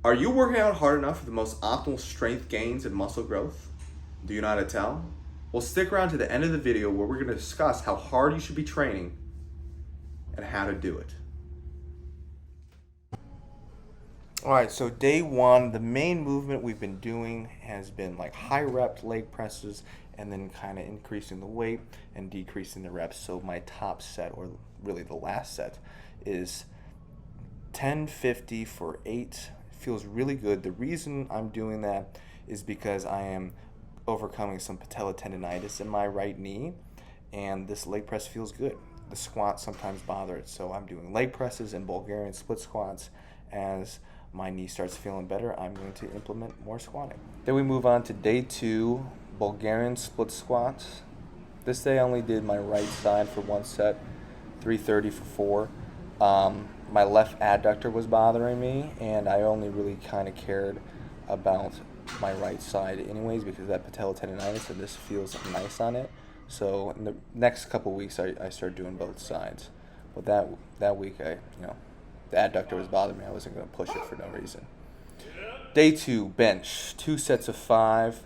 Are you working out hard enough for the most optimal strength gains and muscle growth? Do you know how to tell? Well, stick around to the end of the video where we're going to discuss how hard you should be training and how to do it. All right, so day one, the main movement we've been doing has been like high rep leg presses and then kind of increasing the weight and decreasing the reps. So my top set, or really the last set, is 1050 for 8. Feels really good. The reason I'm doing that is because I am overcoming some patella tendonitis in my right knee, and this leg press feels good. The squats sometimes bother it, so I'm doing leg presses and Bulgarian split squats. As my knee starts feeling better, I'm going to implement more squatting. Then we move on to day 2, Bulgarian split squats. This day I only did my right side for one set, 330 for 4. My left adductor was bothering me, and I only really kind of cared about my right side anyways because of that patella tendonitis, and this feels nice on it. So in the next couple weeks, I started doing both sides. But that week, the adductor was bothering me. I wasn't going to push it for no reason. Day 2, bench. 2 sets of 5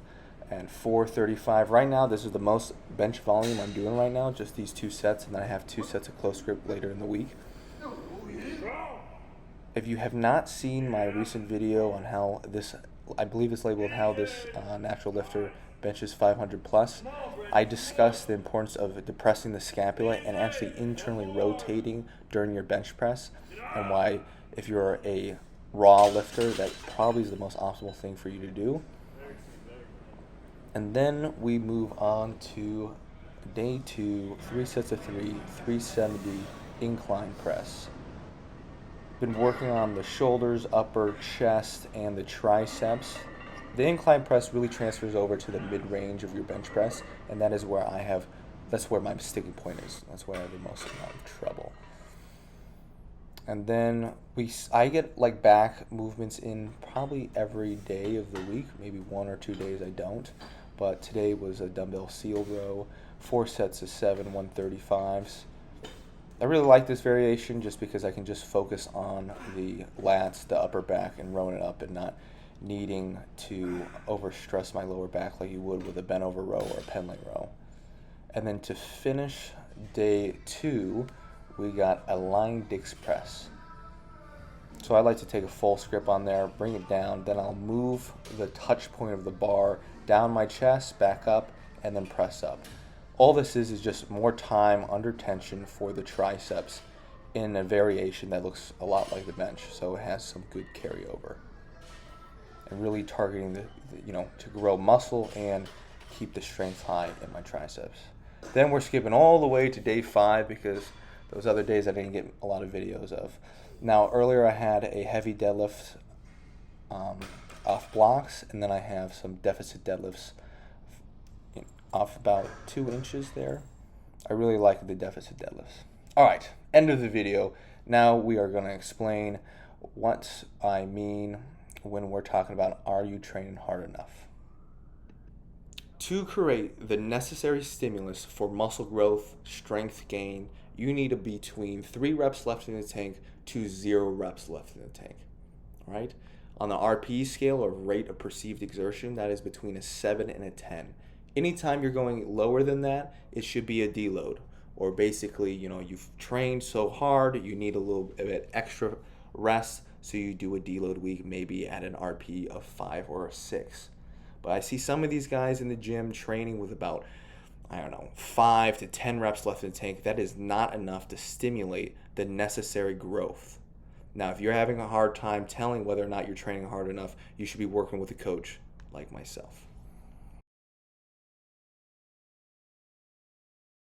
and 435. Right now, this is the most bench volume I'm doing right now, just these 2 sets, and then I have 2 sets of close grip later in the week. If you have not seen my recent video on how this, I believe it's labeled how this natural lifter benches 500 plus, I discussed the importance of depressing the scapula and actually internally rotating during your bench press, and why if you're a raw lifter, that probably is the most optimal thing for you to do. And then we move on to day 2, 3 sets of 3, 370 incline press. Been working on the shoulders, upper chest, and the triceps. The incline press really transfers over to the mid-range of your bench press, and that is where that's where my sticking point is. That's where I have the most amount of trouble. And then I get like back movements in probably every day of the week. Maybe 1 or 2 days I don't. But today was a dumbbell seal row, 4 sets of 7 135s. I really like this variation just because I can just focus on the lats, the upper back, and rowing it up and not needing to overstress my lower back like you would with a bent over row or a pendling row. And then to finish day 2, we got a lying dix press. So I like to take a false grip on there, bring it down, then I'll move the touch point of the bar down my chest, back up, and then press up. All this is just more time under tension for the triceps in a variation that looks a lot like the bench, so it has some good carryover. And really targeting to grow muscle and keep the strength high in my triceps. Then we're skipping all the way to day 5 because those other days I didn't get a lot of videos of. Now earlier I had a heavy deadlift off blocks, and then I have some deficit deadlifts off about 2 inches there. I really like the deficit deadlifts. All right, end of the video. Now we are going to explain what I mean when we're talking about are you training hard enough. To create the necessary stimulus for muscle growth, strength gain, you need to be between 3 reps left in the tank to 0 reps left in the tank. All right? On the RPE scale, or rate of perceived exertion, that is between a 7 and a 10. Anytime you're going lower than that, it should be a deload. Or basically, you've trained so hard, you need a little bit extra rest, so you do a deload week, maybe at an RPE of 5 or a 6. But I see some of these guys in the gym training with about, 5 to 10 reps left in the tank. That is not enough to stimulate the necessary growth. Now, if you're having a hard time telling whether or not you're training hard enough, you should be working with a coach like myself.